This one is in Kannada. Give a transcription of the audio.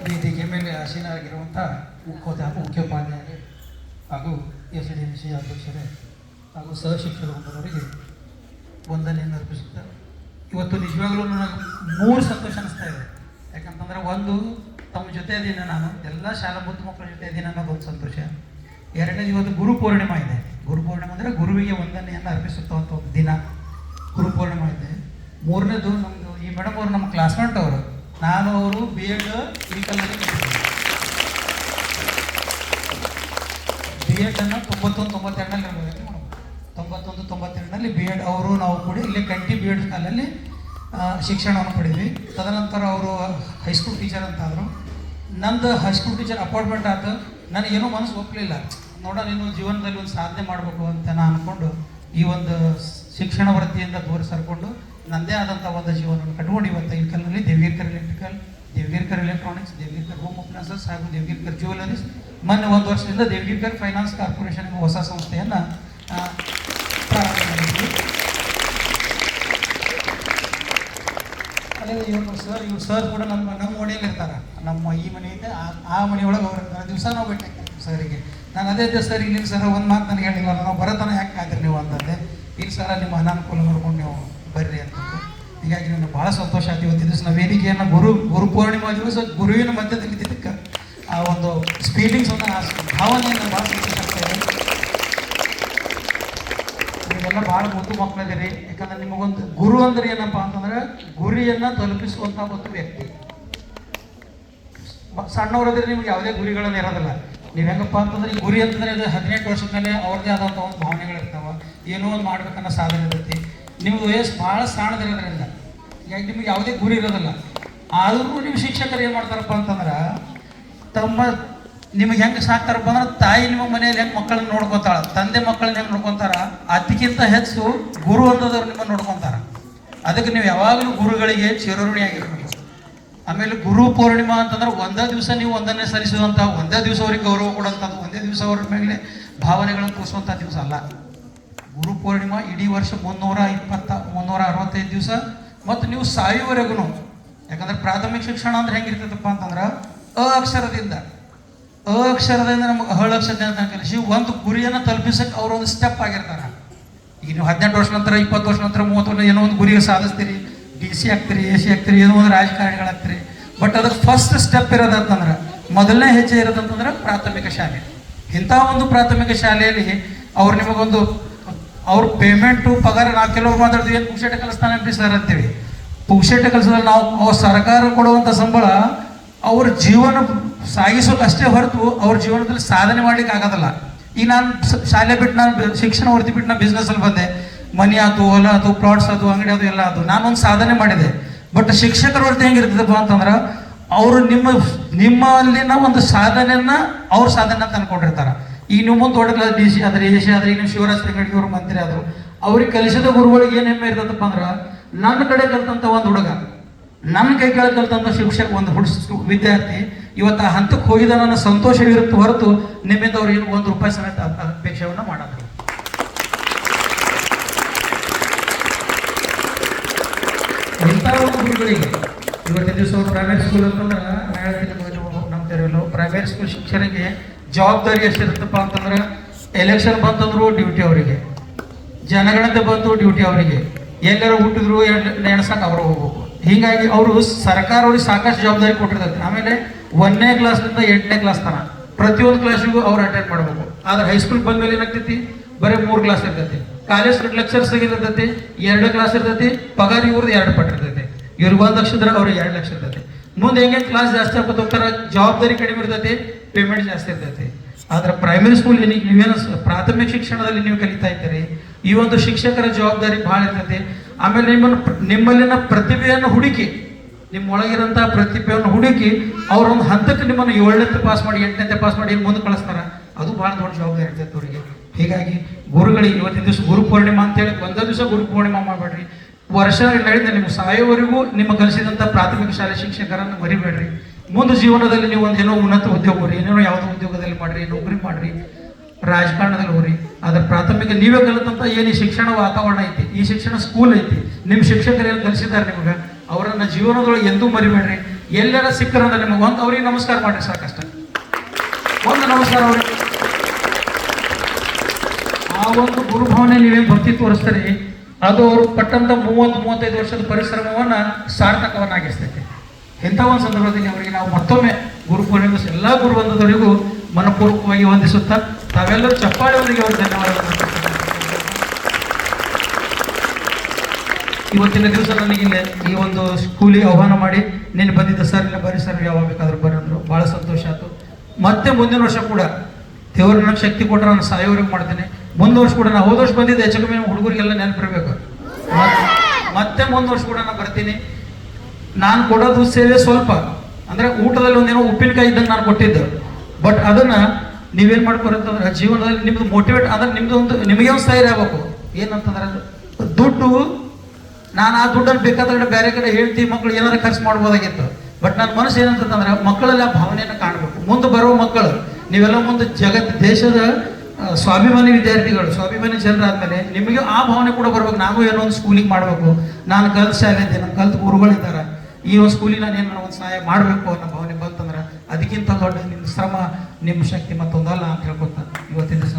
ವೇದಿಕೆ ಮೇಲೆ ಆಸೀನರಾಗಿರುವಂಥ ಮುಖ್ಯೋಪಾಧ್ಯಾಯರೇ ಹಾಗೂ SDMC ಅಧ್ಯಕ್ಷರೇ ಹಾಗೂ ಸಹಶಿಕ್ಷಕ ಬಂದವರಿಗೆ ವಂದನೆಯನ್ನು ಅರ್ಪಿಸುತ್ತಾ ಇವತ್ತು ನಿಜವಾಗ್ಲೂ ನನಗೆ 3 ಸಂತೋಷ ಅನಿಸ್ತಾ ಇದೆ. ಯಾಕಂತಂದ್ರೆ ಒಂದು, ತಮ್ಮ ಜೊತೆ ಇದ್ದೀನಿ ನಾನು, ಎಲ್ಲ ಶಾಲಾ ಬುದ್ಧ ಮಕ್ಕಳ ಜೊತೆ ಇದ್ದೀನಿ ಅನ್ನೋದೊಂದು ಸಂತೋಷ. ಎರಡನೇದು, ಇವತ್ತು ಗುರು ಪೂರ್ಣಿಮಾ ಇದೆ. ಗುರು ಪೂರ್ಣಿಮಾ ಅಂದರೆ ಗುರುವಿಗೆ ವಂದನೆಯನ್ನು ಅರ್ಪಿಸುತ್ತವಂಥ ಒಂದು ದಿನ, ಗುರು ಪೂರ್ಣಿಮಾ ಇದೆ. ಮೂರನೇದು, ನಮ್ಮದು ಈ ಮೇಡಮ್ ಅವರು ನಮ್ಮ ಕ್ಲಾಸ್ಮೇಟ್ ಅವರು, ನಾನು ಅವರು B.Ed ಇಳಿಕಲ್ನಲ್ಲಿ B.Edನ್ನು 91-92ರಲ್ಲಿ ಇರಬೇಕು, 91-92ರಲ್ಲಿ B.Ed ಅವರು ನಾವು ಕೂಡ ಇಲ್ಲಿ ಕಂಠಿ B.Ed ಕಾಲಲ್ಲಿ ಶಿಕ್ಷಣವನ್ನು ಪಡೆದ್ವಿ. ತದನಂತರ ಅವರು ಹೈಸ್ಕೂಲ್ ಟೀಚರ್ ಅಂತ ಆದರು. ನಂದು ಹೈಸ್ಕೂಲ್ ಟೀಚರ್ ಅಪಾಯಿಂಟ್ಮೆಂಟ್ ಆದ ನನಗೇನೋ ಮನಸ್ಸು ಒಪ್ಪಲಿಲ್ಲ. ನೋಡ, ನೀನು ಜೀವನದಲ್ಲಿ ಒಂದು ಸಾಧನೆ ಮಾಡಬೇಕು ಅಂತ ನಾನು ಅಂದ್ಕೊಂಡು ಈ ಒಂದು ಶಿಕ್ಷಣ ವೃತ್ತಿಯಿಂದ ದೂರ ಸರ್ಕೊಂಡು ನನ್ನದೇ ಆದಂಥ ಒಂದು ಜೀವನವನ್ನು ಕಟ್ಕೊಂಡು ಇವತ್ತು ಇಲ್ಕಲ್ನಲ್ಲಿ ದೇವಗಿರ್ಕರ್ ಎಲೆಕ್ಟ್ರಿಕಲ್, ದೇವಗಿರ್ಕರ್ ಎಲೆಕ್ಟ್ರಾನಿಕ್ಸ್, ದೇವಗಿರ್ಕರ್ ಹೋಮ್ ಅಪ್ಲೈನ್ಸಸ್ ಹಾಗೂ ದೇವಗಿರ್ಕರ್ ಜ್ಯುವೆಲರೀಸ್, ಮೊನ್ನೆ 1 ವರ್ಷದಿಂದ ದೇವಗಿರ್ಕರ್ ಫೈನಾನ್ಸ್ ಕಾರ್ಪೊರೇಷನ್ ಎಂಬ ಹೊಸ ಸಂಸ್ಥೆಯನ್ನು ಪ್ರಾರಂಭ ಮಾಡಿದ್ವಿ. ಅದೇ ಇವ್ರು ಸರ್ ಕೂಡ ನಮ್ಮ ಮನೆಯಲ್ಲಿ ಇರ್ತಾರೆ. ನಮ್ಮ ಈ ಮನೆಯಿಂದ ಆ ಮನೆಯೊಳಗೆ ಅವ್ರು ಇರ್ತಾರೆ. ದಿವಸ ನಾವು ಭೇಟಿ ಆಗ್ತೀವಿ ಸರಿಗೆ. ನಾನು ಅದೇ ಸರ್ ಇಲ್ಲಿ ಸರ್ ಒಂದು ಮಾತು ನನಗೆ ಹೇಳಿಲ್ಲ, ನಾವು ಬರೋತನ ಯಾಕೆ ಕಾದ್ರಿ ನೀವು ಅಂತಂದೆ. ಇಲ್ಲಿ ಸರ ನಿಮ್ಮ ಅನಾನುಕೂಲ ನೋಡ್ಕೊಂಡು ನೀವು ಬರ್ರಿ ಅಂತಂದು. ಹೀಗಾಗಿ ನನಗೆ ಭಾಳ ಸಂತೋಷ ಆಯ್ತು. ಇವತ್ತು ದಿವಸ ನಾವು ವೇದಿಕೆಯನ್ನು ಗುರು ಪೂರ್ಣಿಮಾ ದಿವಸ ಗುರುವಿನ ಮಧ್ಯದಲ್ಲಿ ಇದ್ದಿದ್ದಕ್ಕೆ ಆ ಒಂದು ಸ್ಪೀಲಿಂಗ್ಸ್ ಒಂದು ಭಾವನೆಯನ್ನು ಭಾಳ ಸಂತೋಷ ಆಗ್ತಾ ಇದೆ. ನೀವೆಲ್ಲ ಭಾಳ ಮುದ್ದು ಮಕ್ಕಳಿದ್ದೀರಿ. ಯಾಕಂದ್ರೆ ನಿಮಗೊಂದು ಗುರು ಅಂದ್ರೆ ಏನಪ್ಪ ಅಂತಂದ್ರೆ ಗುರಿಯನ್ನು ತಲುಪಿಸುವಂಥ ಒಂದು ವ್ಯಕ್ತಿ. ಸಣ್ಣವರಾದ್ರೆ ನಿಮ್ಗೆ ಯಾವುದೇ ಗುರಿಗಳನ್ನು ಇರೋದಿಲ್ಲ. ನೀವು ಹೆಂಗಪ್ಪ ಅಂತಂದ್ರೆ ಈ ಗುರಿ ಅಂತಂದ್ರೆ ಅದು 18 ವರ್ಷದ ಮೇಲೆ ಅವ್ರದ್ದೇ ಆದಂಥ ಒಂದು ಭಾವನೆಗಳಿರ್ತಾವೆ, ಏನೋ ಒಂದು ಮಾಡ್ಬೇಕನ್ನೋ ಸಾಧನೆ ಇರ್ತೈತಿ. ನಿಮ್ಗೆ ವಯಸ್ಸು ಭಾಳ ಸಣ್ಣದಿರೋದ್ರಿಂದ ಹೀಗಾಗಿ ನಿಮ್ಗೆ ಯಾವುದೇ ಗುರಿ ಇರೋದಿಲ್ಲ. ಆದರೂ ನಿಮ್ಮ ಶಿಕ್ಷಕರು ಏನು ಮಾಡ್ತಾರಪ್ಪ ಅಂತಂದ್ರೆ ನಿಮಗೆ ಹೆಂಗೆ ಸಾಕ್ತಾರಪ್ಪ ಅಂದ್ರೆ ತಾಯಿ ನಿಮ್ಮ ಮನೆಯಲ್ಲಿ ಹೆಂಗೆ ಮಕ್ಕಳನ್ನ ನೋಡ್ಕೊತಾಳ, ತಂದೆ ಮಕ್ಕಳನ್ನ ಹೆಂಗೆ ನೋಡ್ಕೊತಾರ, ಅದಕ್ಕಿಂತ ಹೆಚ್ಚು ಗುರು ಅನ್ನೋದವ್ರು ನಿಮ್ಮನ್ನು ನೋಡ್ಕೊತಾರ. ಅದಕ್ಕೆ ನೀವು ಯಾವಾಗಲೂ ಗುರುಗಳಿಗೆ ಚಿರಋಣಿಯಾಗಿರ್ಬೇಕು. ಆಮೇಲೆ ಗುರು ಪೂರ್ಣಿಮಾ ಅಂತಂದ್ರೆ ಒಂದೇ ದಿವಸ ನೀವು ಒಂದನ್ನೇ ಸಲ್ಲಿಸುವಂಥ, ಒಂದೇ ದಿವಸ ಅವ್ರಿಗೆ ಗೌರವ ಕೊಡುವಂಥದ್ದು, ಒಂದೇ ದಿವಸ ಅವ್ರ ಮೇಲೆ ಭಾವನೆಗಳನ್ನು ತೋರಿಸುವಂಥ ದಿವಸ ಅಲ್ಲ. ಗುರು ಪೂರ್ಣಿಮಾ ಇಡೀ ವರ್ಷ 365 ದಿವಸ ಮತ್ತು ನೀವು ಸಾಯುವವರೆಗೂ. ಯಾಕಂದ್ರೆ ಪ್ರಾಥಮಿಕ ಶಿಕ್ಷಣ ಅಂದ್ರೆ ಹೆಂಗಿರ್ತೈತಪ್ಪ ಅಂತಂದ್ರೆ ಅಕ್ಷರದಿಂದ ನಮ್ಗೆ ಅಕ್ಷರದಿಂದ ಕಲಿಸಿ ಒಂದು ಗುರಿಯನ್ನು ತಲುಪಿಸಕ್ಕೆ ಅವರು ಒಂದು ಸ್ಟೆಪ್ ಆಗಿರ್ತಾರೆ. ಈಗ ನೀವು 18 ವರ್ಷ ನಂತರ, 20 ವರ್ಷ ನಂತರ, 30 ವರ್ಷ ಏನೋ ಒಂದು ಗುರಿಗೆ ಸಾಧಿಸ್ತೀರಿ, DC ಆಗ್ತೀರಿ, AC ಆಗ್ತೀರಿ, ಏನೋ ಒಂದು ರಾಜಕಾರಣಿಗಳಾಗ್ತೀರಿ. ಬಟ್ ಅದಕ್ಕೆ ಫಸ್ಟ್ ಸ್ಟೆಪ್ ಇರೋದಂತಂದ್ರೆ, ಮೊದಲನೇ ಹೆಜ್ಜೆ ಇರೋದಂತಂದ್ರೆ ಪ್ರಾಥಮಿಕ ಶಾಲೆ. ಇಂಥ ಒಂದು ಪ್ರಾಥಮಿಕ ಶಾಲೆಯಲ್ಲಿ ಅವ್ರು ನಿಮಗೊಂದು ಅವ್ರ ಪೇಮೆಂಟು ಪಗಾರ, ನಾವು ಕೆಲವರು ಮಾತಾಡ್ತೀವಿ ಏನು ಪುಕ್ಷೇಟ ಕಲಿಸ್ತಾನೆ ಸರ್ ಅಂತೀವಿ. ಪುಕ್ಷೇಟ ಕಲಿಸಿದ್ರೆ ನಾವು ಸರ್ಕಾರ ಕೊಡುವಂಥ ಸಂಬಳ ಅವ್ರ ಜೀವನ ಸಾಗಿಸೋಕೆ ಅಷ್ಟೇ ಹೊರತು ಅವ್ರ ಜೀವನದಲ್ಲಿ ಸಾಧನೆ ಮಾಡ್ಲಿಕ್ಕೆ ಆಗೋದಿಲ್ಲ. ಈಗ ನಾನು ಶಾಲೆ ಬಿಟ್ಟು, ನಾನು ಶಿಕ್ಷಣ ವೃತ್ತಿ ಬಿಟ್ಟು ನಾನು ಬಿಸ್ನೆಸ್ಸಲ್ಲಿ ಬಂದೆ. ಮನಿ ಆಯ್ತು, ಹೊಲ ಆಯ್ತು, ಪ್ಲಾಟ್ಸ್ ಆಯ್ತು, ಅಂಗಡಿ ಆಯ್ತು, ಎಲ್ಲ ಆಯ್ತು, ನಾನೊಂದು ಸಾಧನೆ ಮಾಡಿದೆ. ಬಟ್ ಶಿಕ್ಷಕರ ವೃತ್ತಿ ಹೆಂಗಿರ್ತದಪ್ಪ ಅಂತಂದ್ರೆ ಅವರು ನಿಮ್ಮಲ್ಲಿನ ಒಂದು ಸಾಧನೆಯನ್ನ ಅವ್ರ ಸಾಧನೆ ಅಂತ ಅನ್ಕೊಂಡಿರ್ತಾರೆ. ಈಗ ನೀವು ಮುಂದೆ ದೊಡ್ಡ ಕ್ಲಾಸ್ DC ಆದ್ರೆ, AC ಆದ್ರೆ, ಈಗ ನೀವು ಶಿವರಾಜ್ ತ್ರಿಗಡಿಗೆ ಅವರು ಮಂತ್ರಿ ಆದರು. ಅವ್ರಿಗೆ ಕಲಿಸಿದ ಗುರುಗಳಿಗೆ ಏನು ಹೆಮ್ಮೆ ಇರ್ತದಪ್ಪ ಅಂದ್ರೆ, ನನ್ನ ಕಡೆ ಕಲ್ತಂಥ ಒಂದು ಹುಡುಗ, ನನ್ನ ಕೈ ಕೆಳಗೆ ಕಲ್ತಂಥ ಶಿಕ್ಷಕ, ಒಂದು ವಿದ್ಯಾರ್ಥಿ ಇವತ್ತು ಆ ಹಂತಕ್ಕೆ ಹೋಗಿದ ನನ್ನ ಸಂತೋಷ ಇರುತ್ತೆ ಹೊರತು ನಿಮ್ಮಿಂದ ಅವ್ರು ಏನು ₹1 ಸಮೇತ ಅಪೇಕ್ಷೆಯನ್ನು ಮಾಡೋದು. ಇಂಥ ಒಂದು ಗುರುಗಳಿಗೆ ಇವತ್ತಿನ ದಿವಸ ಪ್ರೈವೇಟ್ ಸ್ಕೂಲ್ ಅಂತಂದ್ರೆ ನಮ್ಮ ತೆರಲು ಪ್ರೈವೇಟ್ ಸ್ಕೂಲ್ ಶಿಕ್ಷಕರಿಗೆ ಜವಾಬ್ದಾರಿ ಎಷ್ಟಿರುತ್ತಪ್ಪ ಅಂತಂದ್ರೆ, ಎಲೆಕ್ಷನ್ ಬಂತಂದ್ರು ಡ್ಯೂಟಿ ಅವರಿಗೆ, ಜನಗಣತಿ ಬಂತು ಡ್ಯೂಟಿ ಅವರಿಗೆ, ಎಲ್ಲರೂ ಹುಟ್ಟಿದ್ರು ನೆಣಸಕ್ಕೆ ಅವರು ಹೋಗ್ಬೇಕು. ಹೀಗಾಗಿ ಅವರು ಸರ್ಕಾರ ಅವ್ರಿಗೆ ಸಾಕಷ್ಟು ಜವಾಬ್ದಾರಿ ಕೊಟ್ಟಿರ್ತೈತೆ. ಆಮೇಲೆ 1ನೇ ಕ್ಲಾಸ್ನಿಂದ 8ನೇ ಕ್ಲಾಸ್ ತನಕ ಪ್ರತಿಯೊಂದು ಕ್ಲಾಸಿಗೂ ಅವ್ರು ಅಟೆಂಡ್ ಮಾಡಬೇಕು. ಆದ್ರೆ ಹೈಸ್ಕೂಲ್ ಬಂದ್ಮೇಲೆ ಏನಾಗ್ತೈತಿ, ಬರೀ 3 ಕ್ಲಾಸ್ ಇರ್ತೈತಿ. ಕಾಲೇಜ್ ಲೆಕ್ಚರ್ಸ್ ಇರ್ತೈತಿ 2 ಕ್ಲಾಸ್ ಇರ್ತೈತಿ. ಪಗಾರ ಇವ್ರದ್ದು 2 ಪಟ್ಟು ಇರ್ತೈತಿ. ಇವ್ರಿಗೆ 1 ಲಕ್ಷ ಇದ್ರೆ ಅವ್ರಿಗೆ 2 ಲಕ್ಷ ಇರ್ತೈತಿ. ಮುಂದೆ ಹೆಂಗೆ ಕ್ಲಾಸ್ ಜಾಸ್ತಿ ಆಗ್ಬೋದು ಹೋಗ್ತಾರೆ, ಜವಾಬ್ದಾರಿ ಕಡಿಮೆ ಇರ್ತೈತಿ, ಪೇಮೆಂಟ್ ಜಾಸ್ತಿ ಇರ್ತೈತಿ. ಆದ್ರೆ ಪ್ರೈಮರಿ ಸ್ಕೂಲ್ ನೀವೇನು ಪ್ರಾಥಮಿಕ ಶಿಕ್ಷಣದಲ್ಲಿ ನೀವು ಕಲಿತಾ ಇದ್ದೀರಿ, ಈ ಒಂದು ಶಿಕ್ಷಕರ ಜವಾಬ್ದಾರಿ ಭಾಳ ಇರ್ತೈತಿ. ಆಮೇಲೆ ನಿಮ್ಮಲ್ಲಿನ ಪ್ರತಿಭೆಯನ್ನು ಹುಡುಕಿ, ನಿಮ್ಮೊಳಗಿರೋಂಥ ಪ್ರತಿಭೆಯನ್ನು ಹುಡುಕಿ ಅವರೊಂದು ಹಂತಕ್ಕೆ ನಿಮ್ಮನ್ನು 7ನೇ ಪಾಸ್ ಮಾಡಿ 8ನೇ ಪಾಸ್ ಮಾಡಿ ಮುಂದೆ ಕಳಿಸ್ತಾರೆ. ಅದು ಭಾಳ ದೊಡ್ಡ ಜವಾಬ್ದಾರಿ ಇರ್ತೈತೆ ಅವರಿಗೆ. ಹೀಗಾಗಿ ಗುರುಗಳಿಗೆ ಇವತ್ತಿನ ದಿವಸ ಗುರು ಪೂರ್ಣಿಮಾ ಅಂತೇಳಿ ಒಂದೇ ದಿವಸ ಗುರು ಪೂರ್ಣಿಮಾ ಮಾಡಬೇಡ್ರಿ. ವರ್ಷ ನಡೆದ ನಿಮ್ಗೆ ಸಾಯೋವರೆಗೂ ನಿಮ್ಮ ಕಲಿಸಿದಂಥ ಪ್ರಾಥಮಿಕ ಶಾಲೆ ಶಿಕ್ಷಕರನ್ನು ಮರಿಬೇಡ್ರಿ. ಮುಂದೆ ಜೀವನದಲ್ಲಿ ನೀವು ಒಂದು ಏನೋ ಉನ್ನತ ಉದ್ಯೋಗ ಹೋಗ್ರಿ, ಏನೇನೋ ಯಾವುದೋ ಉದ್ಯೋಗದಲ್ಲಿ ಮಾಡಿರಿ, ನೌಕರಿ ಮಾಡಿರಿ, ರಾಜಕಾರಣದಲ್ಲಿ ಹೋಗ್ರಿ. ಆದ್ರೆ ಪ್ರಾಥಮಿಕ ನೀವೇ ಕಲಿತಂತ ಏನು ಈ ಶಿಕ್ಷಣ ವಾತಾವರಣ ಐತಿ, ಈ ಶಿಕ್ಷಣ ಸ್ಕೂಲ್ ಐತಿ, ನಿಮ್ಮ ಶಿಕ್ಷಕರು ಏನು ಕಲಿಸಿದ್ದಾರೆ ನಿಮ್ಗೆ, ಅವರನ್ನು ಜೀವನದೊಳಗೆ ಎಂದೂ ಮರಿಬೇಡ್ರಿ. ಎಲ್ಲರ ಸಿಕ್ಕರಂದ್ರೆ ನಿಮಗೆ ಒಂದು ಅವ್ರಿಗೆ ನಮಸ್ಕಾರ ಮಾಡಿರಿ ಸಾಕಷ್ಟ, ಒಂದು ನಮಸ್ಕಾರ ಅವ್ರಿಗೆ. ಆ ಒಂದು ಗುರುಭಾವನೆ ನೀವೇನು ಭಕ್ತಿ ತೋರಿಸ್ತೀರಿ ಅದು ಅವರು ಪಟ್ಟಂತ 30-35 ವರ್ಷದ ಪರಿಶ್ರಮವನ್ನು ಸಾರ್ಥಕವನ್ನಾಗಿಸ್ತೈತೆ. ಇಂಥ ಒಂದು ಸಂದರ್ಭದಲ್ಲಿ ಅವರಿಗೆ ನಾವು ಮತ್ತೊಮ್ಮೆ ಗುರು ಪೂರ್ಣಿಮೆ ಎಲ್ಲ ಗುರು ಬಂದವರಿಗೂ ಮನಪೂರ್ವಕವಾಗಿ ವಂದಿಸುತ್ತಾ ತಾವೆಲ್ಲರೂ ಚಪ್ಪಾಳೆಯವರಿಗೆ ಅವರು ಧನ್ಯವಾದಗಳು. ಇವತ್ತಿನ ದಿವಸ ನನಗಿಲ್ಲ ಈ ಒಂದು ಸ್ಕೂಲಿಗೆ ಆಹ್ವಾನ ಮಾಡಿ ನೀನು ಬಂದಿದ್ದ ಸರ್ ಇಲ್ಲ ಬರೀ ಸರ್ ಯಾವಾಗ ಬೇಕಾದ್ರೂ ಬರ್ರಿ ಅಂದರು. ಭಾಳ ಸಂತೋಷ ಆಯಿತು. ಮತ್ತೆ ಮುಂದಿನ ವರ್ಷ ಕೂಡ ದೇವರು ನನಗೆ ಶಕ್ತಿ ಕೊಟ್ಟರೆ ನಾನು ಸಾಯೋರಿಗೆ ಮಾಡ್ತೇನೆ. ಮುಂದಿನ ವರ್ಷ ಕೂಡ ನಾನು ಹೋದ ವರ್ಷ ಬಂದಿದ್ದೆ, ಹೆಚ್ಚು ಕಮ್ಮಿ ಹುಡುಗರಿಗೆಲ್ಲ ನೆನಪಿರಬೇಕು. ಮತ್ತೆ ಮುಂದಿನ ವರ್ಷ ಕೂಡ ನಾನು ಬರ್ತೀನಿ. ನಾನು ಕೊಡೋದು ಸೇವೆ ಸ್ವಲ್ಪ ಅಂದರೆ ಊಟದಲ್ಲಿ ಒಂದೇನೋ ಉಪ್ಪಿನಕಾಯಿ ಇದ್ದಂಗೆ ನಾನು ಕೊಟ್ಟಿದ್ದೆ. ಬಟ್ ಅದನ್ನು ನೀವೇನು ಮಾಡ್ಕೊರಂತಂದ್ರೆ ಜೀವನದಲ್ಲಿ ನಿಮ್ಮದು ಮೋಟಿವೇಟ್ ಅಂದ್ರೆ ನಿಮ್ಮದು ಒಂದು ನಿಮಗೆ ಒಂದು ಸ್ಥೈರ್ಯ ಆಗಬೇಕು. ಏನಂತಂದ್ರೆ ದುಡ್ಡು ನಾನು ಆ ದುಡ್ಡನ್ನು ಬೇಕಾದ್ರೆ ಬೇರೆ ಕಡೆ ಹೇಳ್ತೀವಿ ಮಕ್ಕಳು ಏನಾರು ಖರ್ಚು ಮಾಡ್ಬೋದಾಗಿತ್ತು. ಬಟ್ ನನ್ನ ಮನಸ್ಸು ಏನಂತಂದ್ರೆ ಮಕ್ಕಳಲ್ಲಿ ಆ ಭಾವನೆಯನ್ನು ಕಾಣಬೇಕು. ಮುಂದೆ ಬರೋ ಮಕ್ಕಳು ನೀವೆಲ್ಲ ಮುಂದೆ ದೇಶದ ಸ್ವಾಭಿಮಾನಿ ವಿದ್ಯಾರ್ಥಿಗಳು, ಸ್ವಾಭಿಮಾನಿ ಜನರಾದ್ಮೇಲೆ ನಿಮಗೆ ಆ ಭಾವನೆ ಕೂಡ ಬರ್ಬೇಕು. ನಾನು ಏನೋ ಒಂದು ಸ್ಕೂಲಿಗೆ ಮಾಡಬೇಕು, ನಾನು ಕಲ್ತು ಶಾಲೆ ಇದ್ದೆ, ನನ್ನ ಕಲ್ತು ಗುರುಗಳಿದ್ದಾರೆ, ಈ ಒಂದು ಸ್ಕೂಲಿಗೆ ನಾನು ಏನೋ ಒಂದು ಸಹಾಯ ಮಾಡಬೇಕು ಅನ್ನೋ ಭಾವನೆ ಬಂತಂದ್ರೆ ಅದಕ್ಕಿಂತ ದೊಡ್ಡ ನಿಮ್ಮ ಶ್ರಮ ನಿಮ್ಮ ಶಕ್ತಿ ಮತ್ತೊಂದಲ್ಲ ಅಂತ ಹೇಳ್ಕೊತ ಇವತ್ತಿನ ದಿವಸ